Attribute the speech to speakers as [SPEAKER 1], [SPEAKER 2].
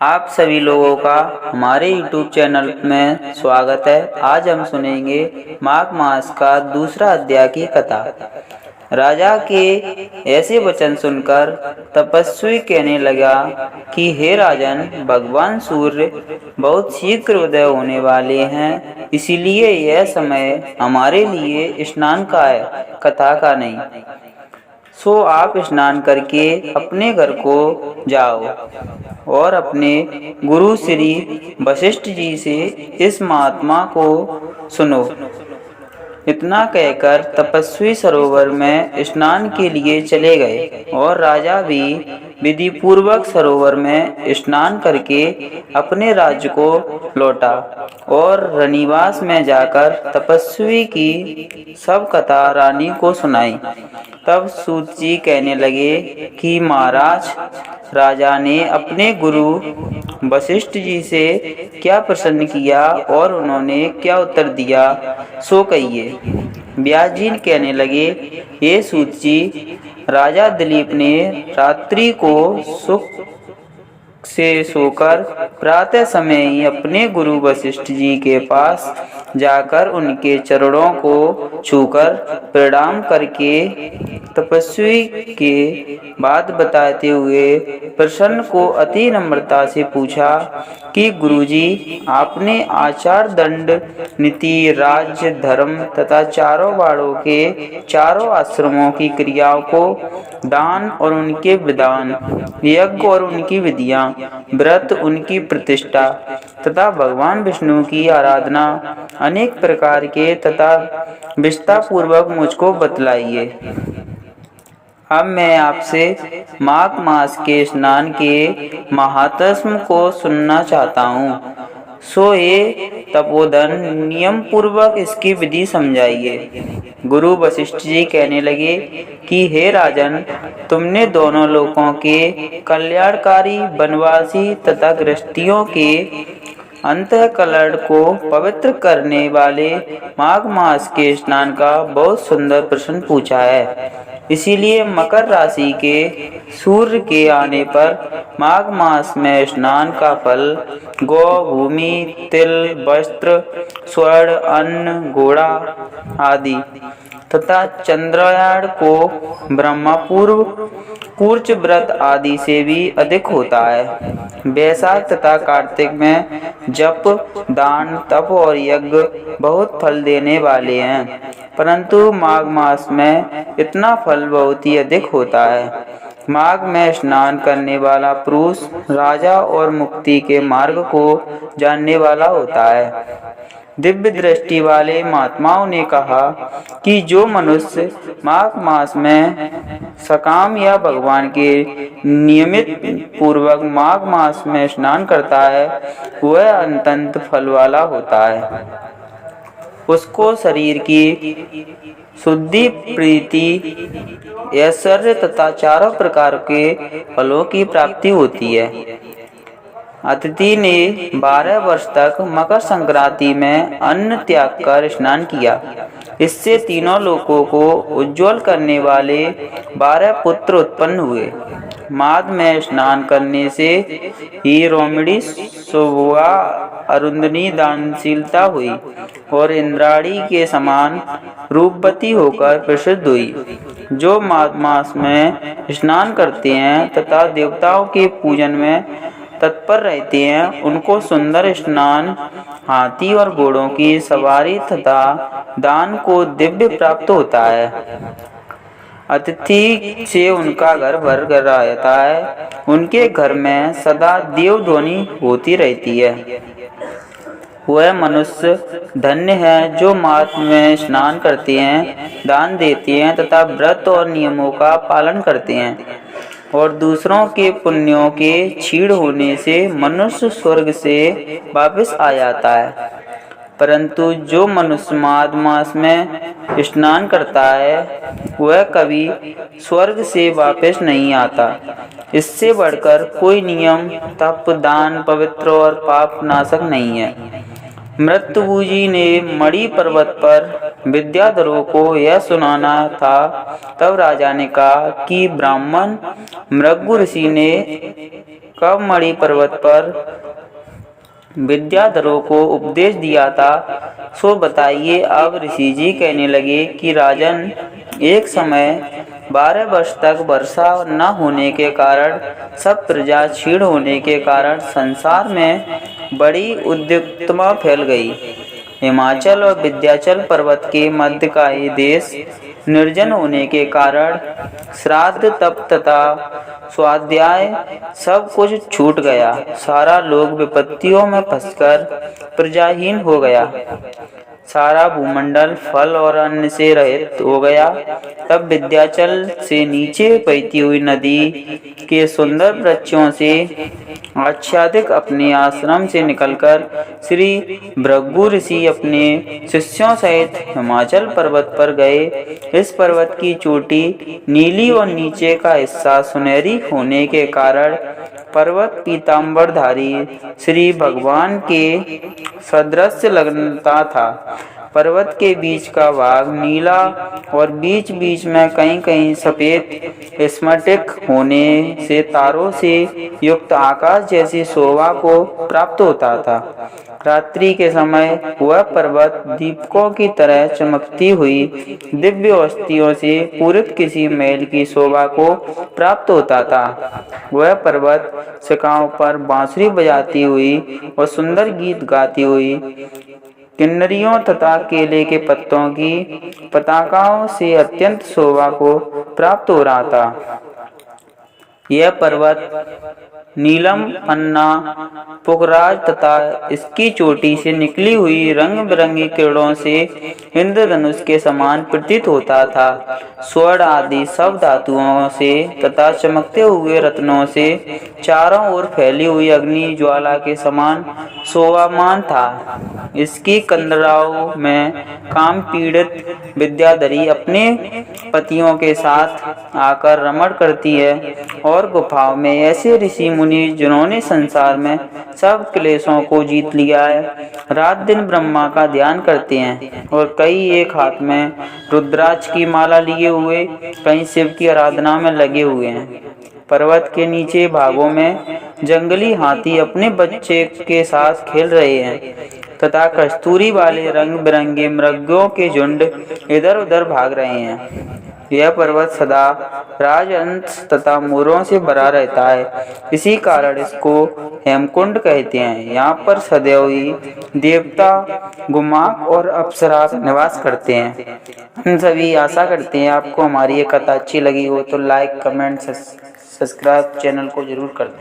[SPEAKER 1] आप सभी लोगों का हमारे YouTube चैनल में स्वागत है। आज हम सुनेंगे माघ मास का दूसरा अध्याय की कथा। राजा के ऐसे वचन सुनकर तपस्वी कहने लगा कि हे राजन, भगवान सूर्य बहुत शीघ्र उदय होने वाले हैं, इसीलिए यह समय हमारे लिए स्नान का है, कथा का नहीं। सो आप स्नान करके अपने घर को जाओ और अपने गुरु श्री वशिष्ठ जी से इस महात्मा को सुनो। इतना कहकर तपस्वी सरोवर में स्नान के लिए चले गए और राजा भी विधि पूर्वक सरोवर में स्नान करके अपने राज्य को लौटा और रनिवास में जाकर तपस्वी की सब कथा रानी को सुनाई। तब सूत जी कहने लगे कि महाराज, राजा ने अपने गुरु वशिष्ठ जी से क्या प्रश्न किया और उन्होंने क्या उत्तर दिया, सो कहिए। व्यास जी कहने लगे, हे सूत जी, राजा दिलीप ने रात्रि को सुख से सोकर प्रातः समय ही अपने गुरु वशिष्ठ जी के पास जाकर उनके चरणों को छूकर प्रणाम करके तपस्वी के बात बताते हुए प्रसन्न को अति नम्रता से पूछा कि गुरुजी, आपने आचार, दंड, नीति, राज्य, धर्म तथा चारों वाणों के चारों आश्रमों की क्रियाओं को, दान और उनके विधान, यज्ञ और उनकी विधियां, व्रत उनकी प्रतिष्ठा तथा भगवान विष्णु की आराधना अनेक प्रकार के तथा विस्तार पूर्वक मुझको बतलाइए। अब मैं आपसे माघ मास के स्नान के महात्म्य को सुनना चाहता हूँ। सो ये तपोधन नियम पूर्वक इसकी विधि समझाइए। गुरु वशिष्ठ जी कहने लगे कि हे राजन, तुमने दोनों लोकों के कल्याणकारी, वनवासी तथा गृहस्थियों के अंतःकरण को पवित्र करने वाले माघ मास के स्नान का बहुत सुंदर प्रश्न पूछा है। इसीलिए मकर राशि के सूर्य के आने पर माघ मास में स्नान का फल गौ, भूमि, तिल, वस्त्र, स्वर्ण, अन्न, घोड़ा आदि तथा चंद्रयान को ब्रह्मपूर्व, कुर्च व्रत आदि से भी अधिक होता है। वैशाख तथा कार्तिक में जप, दान, तप और यज्ञ बहुत फल देने वाले हैं, परंतु माघ मास में इतना फल बहुत ही अधिक होता है। माघ में स्नान करने वाला पुरुष राजा और मुक्ति के मार्ग को जानने वाला होता है। दिव्य दृष्टि वाले महात्माओं ने कहा कि जो मनुष्य माघ मास में सकाम या भगवान के नियमित पूर्वक माघ मास में स्नान करता है, वह अत्यंत फल वाला होता है। उसको शरीर की शुद्धि, प्रीति, ऐश्वर्य तथा चारों प्रकार के फलों की प्राप्ति होती है। अतिथि ने 12 वर्ष तक मकर संक्रांति में अन्न त्याग कर स्नान किया। इससे तीनों लोकों को उज्जवल करने वाले 12 पुत्र उत्पन्न हुए। माघ में स्नान करने से ही रोमिणी, सुभुआ, अरुंधनी दानशीलता हुई और इंद्राणी के समान रूपवती होकर प्रसिद्ध हुई। जो माघ मास में स्नान करते हैं तथा देवताओं के पूजन में तत्पर रहते हैं, उनको सुंदर स्नान, हाथी और घोड़ों की सवारी तथा दान को दिव्य प्राप्त होता है। अतिथि से उनका घर भर कर रहता है। उनके घर में सदा देवध्वनि होती रहती है। वह मनुष्य धन्य है जो माघ में स्नान करते हैं, दान देते हैं तथा व्रत और नियमों का पालन करते हैं और दूसरों के पुण्यों के क्षीण होने से मनुष्य स्वर्ग से वापस आ जाता है। परंतु जो मनुष्य माघ मास में स्नान करता है, वह कभी स्वर्ग से वापस नहीं आता। इससे बढ़कर कोई नियम, तप, दान, पवित्र और पाप नाशक नहीं है। मृत्यु जी ने मणि पर्वत पर विद्याधरों को यह सुनाना था। तब राजा ने कहा कि ब्राह्मण मृगु ऋषि ने कब मणि पर्वत पर विद्याधरों को उपदेश दिया था, सो बताइए। अब ऋषि जी कहने लगे कि राजन, एक समय 12 वर्ष तक वर्षा न होने के कारण, सब प्रजा क्षीण होने के कारण संसार में बड़ी उद्विग्नता फैल गई। हिमाचल और विंध्याचल पर्वत के मध्य का ये देश निर्जन होने के कारण श्राद्ध, तप तथा स्वाध्याय सब कुछ छूट गया। सारा लोग विपत्तियों में फंसकर प्रजाहीन हो गया। सारा भूमंडल फल और अन्न से रहित हो गया। तब विंध्याचल से नीचे बहती हुई नदी के सुंदर वृक्षों से आच्छादित अपने आश्रम से निकलकर श्री भृगु ऋषि अपने शिष्यों सहित हिमाचल पर्वत पर गए। इस पर्वत की चोटी नीली और नीचे का हिस्सा सुनहरी होने के कारण पर्वत पीतांबरधारी श्री भगवान के सदृश लगता था। पर्वत के बीच का भाग नीला और बीच बीच में कहीं कहीं सफेद स्फटिक होने से तारों से युक्त आकाश जैसी शोभा को प्राप्त होता था। रात्रि के समय वह पर्वत दीपकों की तरह चमकती हुई दिव्य वस्तुओं से पूरित किसी महल की शोभा को प्राप्त होता था। वह पर्वत शिखाओं पर बांसुरी बजाती हुई और सुंदर गीत गाती हुई किन्नरियों तथा केले के पत्तों की पताकाओं से अत्यंत शोभा को प्राप्त हो रहा था। यह पर्वत नीलम, अन्ना, पुखराज तथा इसकी चोटी से निकली हुई रंग बिरंगी किरणों से इंद्रधनुष के समान प्रतीत होता था। स्वर्ण आदि सब धातुओं से तथा चमकते हुए रत्नों से चारों ओर फैली हुई अग्नि ज्वाला के समान शोभामान था। इसकी कंदराओं में काम पीड़ित विद्याधरी अपने पतियों के साथ आकर रमण करती है और गुफाओं में ऐसे ऋषि मुनि जिन्होंने संसार में सब क्लेशों को जीत लिया है, रात दिन ब्रह्मा का ध्यान करते हैं और कई एक हाथ में रुद्राक्ष की माला लिए हुए, कई शिव की आराधना में लगे हुए हैं। पर्वत के नीचे भागों में जंगली हाथी अपने बच्चे के साथ खेल रहे हैं तथा कस्तूरी वाले रंग बिरंगे मृगों के झुंड इधर उधर भाग रहे हैं। यह पर्वत सदा राजहंस तथा मोरों से भरा रहता है, इसी कारण इसको हेमकुंड कहते हैं। यहाँ पर सदैव ही देवता, गुमाक और अप्सरा निवास करते हैं। हम सभी आशा करते हैं आपको हमारी ये कथा अच्छी लगी हो तो लाइक, कमेंट, सब्सक्राइब चैनल को जरूर कर दें।